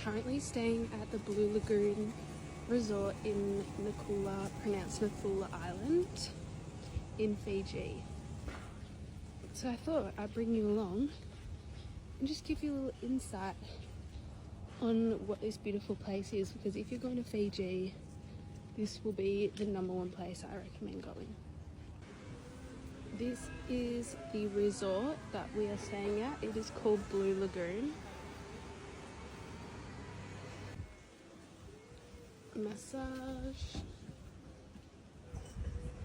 currently staying at the Blue Lagoon Resort in Nakula, pronounced Nathula Island, in Fiji. So I thought I'd bring you along and just give you a little insight on what this beautiful place is, because if you're going to Fiji, this will be the #1 place I recommend going. This is the resort that we are staying at. It is called Blue Lagoon. Massage.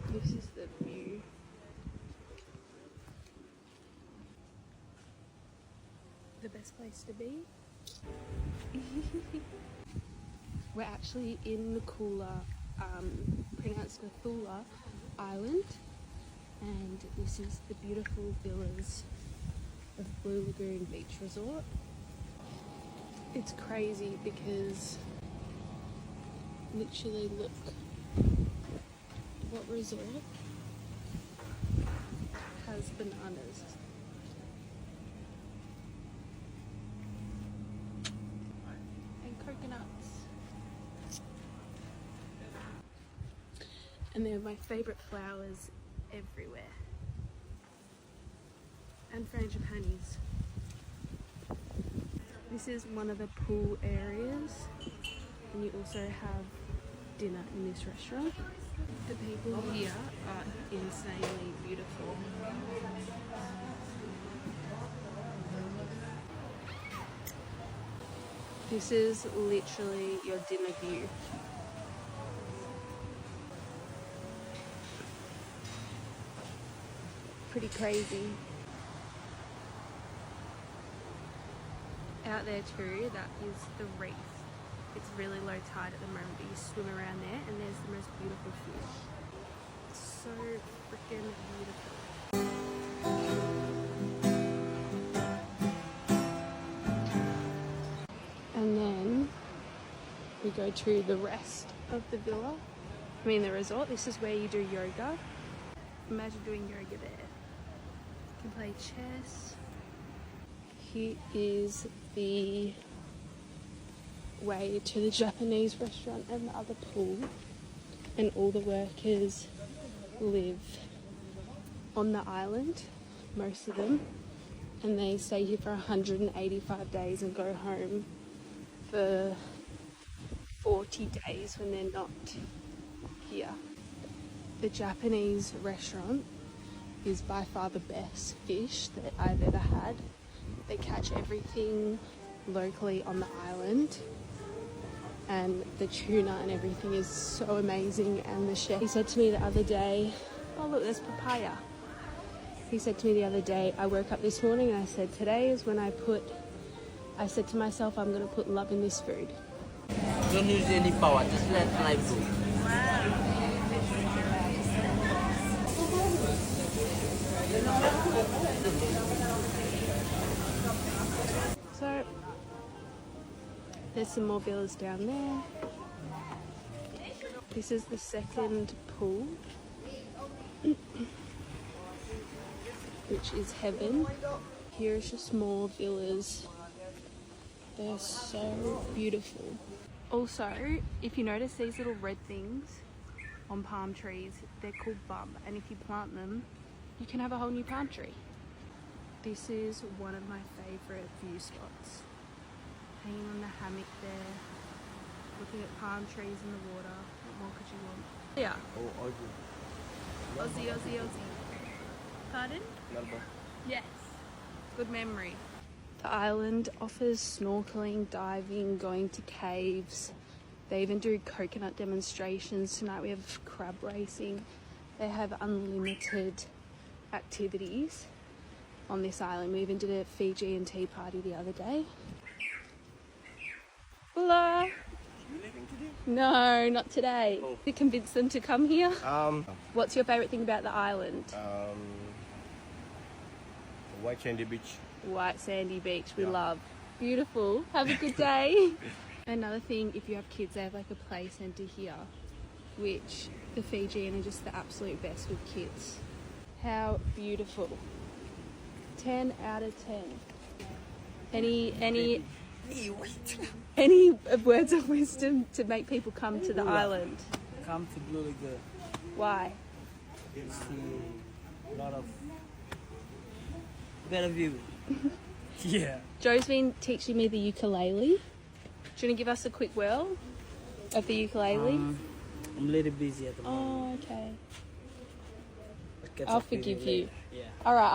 This is the view. The best place to be. We're actually in Nakula, pronounced Nathula Island, and this is the beautiful villas of Blue Lagoon Beach Resort. It's crazy because literally look what resort has bananas. And coconuts. And they're my favourite flowers everywhere. And frangipanis. This is one of the pool areas, and you also have dinner in this restaurant. The people here are insanely beautiful. This is literally your dinner view. Pretty crazy. Out there too, that is the reef. It's really low tide at the moment, but you swim around there and there's the most beautiful fish. It's so freaking beautiful. And then we go to the rest of the villa. The resort. This is where you do yoga. Imagine doing yoga there. You can play chess. Here is the way to the Japanese restaurant and the other pool, and all the workers live on the island, most of them, and they stay here for 185 days and go home for 40 days when they're not here. The Japanese restaurant is by far the best fish that I've ever had. They catch everything locally on the island, and the tuna and everything is so amazing. And the chef, he said to me the other day, oh look, there's papaya. He said to me the other day, I woke up this morning and I said, today is when I said to myself, I'm going to put love in this food. Don't use any power, just let life go. So there's some more villas down there. This is the second pool, which is heaven. Here is just more villas. They're so beautiful. Also, if you notice these little red things on palm trees, they're called bum, and if you plant them, you can have a whole new palm tree. This is one of my favourite view spots. Hanging on the hammock there, looking at palm trees in the water. What more could you want? Yeah. Oh, Aussie, Aussie, Aussie. Pardon? Melbourne. Yes. Good memory. The island offers snorkeling, diving, going to caves. They even do coconut demonstrations. Tonight we have crab racing. They have unlimited activities on this island. We even did a Fijian tea party the other day. Hola. You leaving today? No, not today. Oh. You convinced them to come here? What's your favourite thing about the island? White Sandy Beach. White sandy beach, we Yeah. love. Beautiful. Have a good day. Another thing, if you have kids, they have like a play centre here, which the Fijian are just the absolute best with kids. How beautiful. 10 out of 10. Any Hey, wait. Any words of wisdom to make people come to the island? Come to Blue Lagoon. Why? You see a lot of better view. Yeah. Joe's been teaching me the ukulele. Do you want to give us a quick whirl of the ukulele? I'm a little busy at the moment. Oh, okay. Catch I'll up with forgive you. later. Yeah. All right,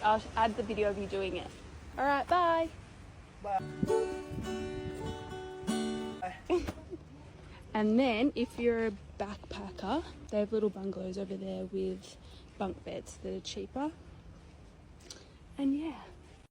I'll add the video of you doing it. All right, bye. And then, if you're a backpacker, they have little bungalows over there with bunk beds that are cheaper. And yeah.